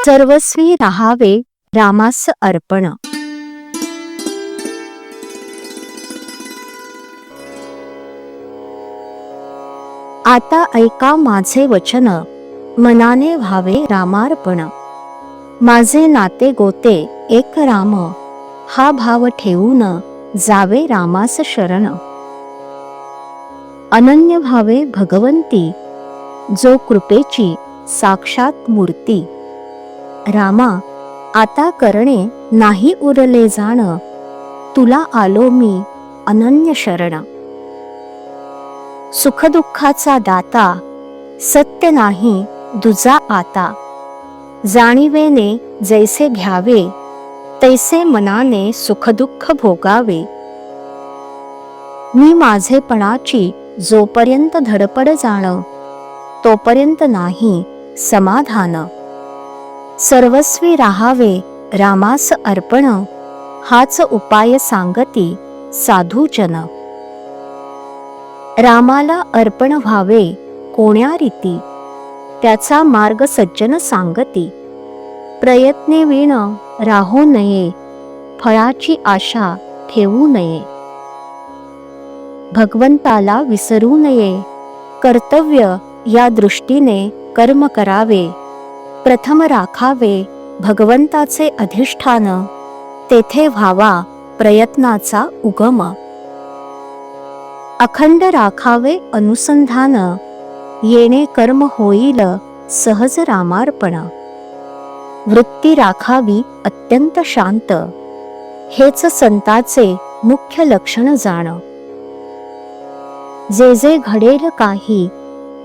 सर्वस्वी राहावे रामास अर्पण। आता ऐका माझे वचन, मनाने व्हावे रामार्पण। माझे नाते गोते एक राम, हा भाव ठेवून जावे रामास शरण। अनन्य भावे भगवंती, जो कृपेची साक्षात मूर्ती। रामा आता करणे नाही उरले जाण, तुला आलो मी अनन्य शरण। सुखदुःखाचा दाता, सत्य नाही दुजा आता। जाणीवेने जैसे घ्यावे, तैसे मनाने सुखदुःख भोगावे। मी माझेपणाची जोपर्यंत धडपड जाण, तोपर्यंत नाही समाधान। सर्वस्वी राहावे रामास अर्पण, हाच उपाय सांगती साधूजन। रामाला अर्पण व्हावे कोण्या रीती, त्याचा मार्ग सज्जन सांगती। प्रयत्ने विण राहू नये, फळाची आशा ठेवू नये। भगवंताला विसरू नये, कर्तव्य या दृष्टीने कर्म करावे। प्रथम राखावे भगवंताचे अधिष्ठान, तेथे व्हावा प्रयत्नाचा उगम। अखंड राखावे अनुसंधान, येणे कर्म होईल सहज रामार्पण। वृत्ती राखावी अत्यंत शांत, हेच संताचे मुख्य लक्षण जाण। जे जे घडेल काही,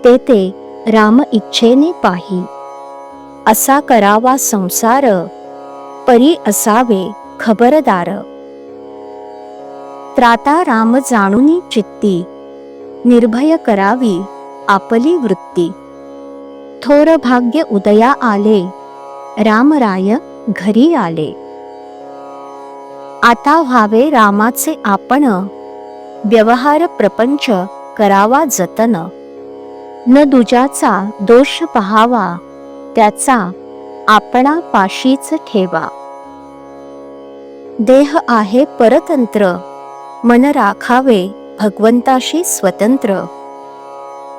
ते ते राम इच्छेने पाही। असा करावा संसार, परी असावे खबरदार। त्राता राम जाणूनी चित्ती, निर्भय करावी आपली वृत्ती। थोर भाग्य उदया आले, रामराय घरी आले। आता व्हावे रामाचे आपण, व्यवहार प्रपंच करावा जतन। न दुजाचा दोष पहावा, त्याचा आपणा पाशीच ठेवा। देह आहे परतंत्र, मन राखावे भगवंताशी स्वतंत्र।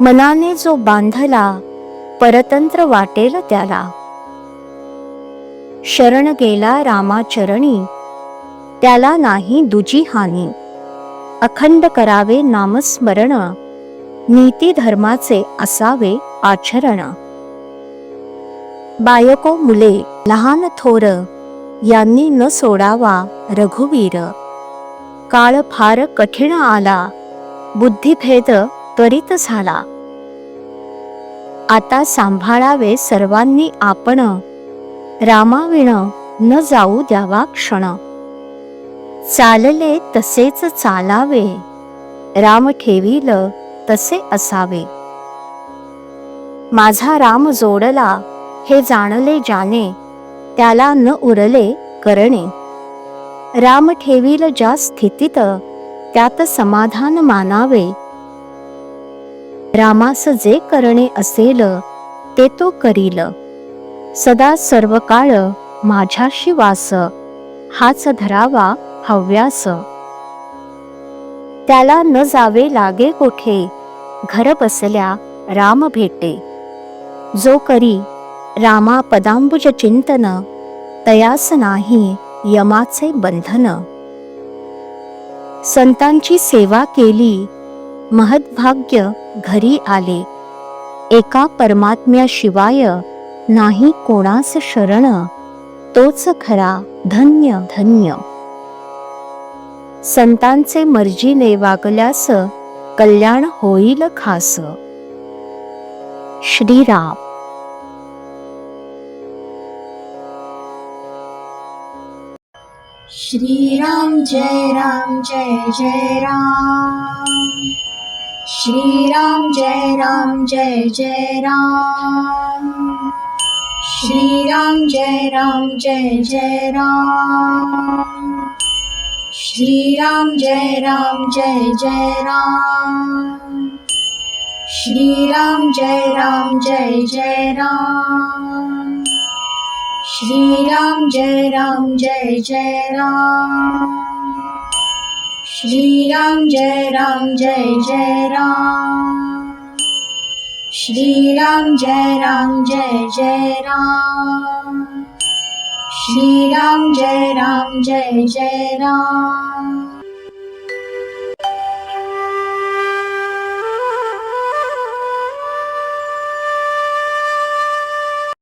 मनाने जो बांधला, परतंत्र वाटेल त्याला। शरण गेला रामाचरणी, त्याला नाही दुजी हानी। अखंड करावे नामस्मरण, नीती धर्माचे असावे आचरण। बायको मुले लहान थोर, यांनी न सोडावा रघुवीर। काळ फार कठीण आला, बुद्धिभेद त्वरित झाला। आता सांभाळावे सर्वांनी आपण, रामाविण न जाऊ द्यावा क्षण। चालले तसेच चालावे, राम ठेवील तसे असावे। माझा राम जोडला, हे जाणले ज्याने, त्याला न उरले करणे। राम ठेवील ज्या स्थितीत, त्यात समाधान मानावे। रामास जे करणे असेल, ते तो करील। सदा सर्व काळ माझ्याशी वास, हाच धरावा हव्यास। त्याला न जावे लागे कोठे, घर बसल्या राम भेटे। जो करी रामा पदांबुज चिंतन, तयास नाही यमाचे बंधन। संतांची सेवा केली, महद्भाग्य घरी आले। एका परमात्म्याशिवाय नाही कोणास शरण, तोच खरा धन्य धन्य। संतांचे मर्जीने वागल्यास, कल्याण होईल खास। श्रीराम। श्रीराम जय राम जय जय राम। श्रीराम जय राम जय जय राम। श्रीराम जय राम जय जय राम। श्रीराम जय राम जय जय राम। श्रीराम जय राम जय जय राम। श्रीराम जय राम जय जय राम श्रीराम जय राम जय जय राम श्रीराम जय राम जय जय राम श्रीराम जय राम जय जय राम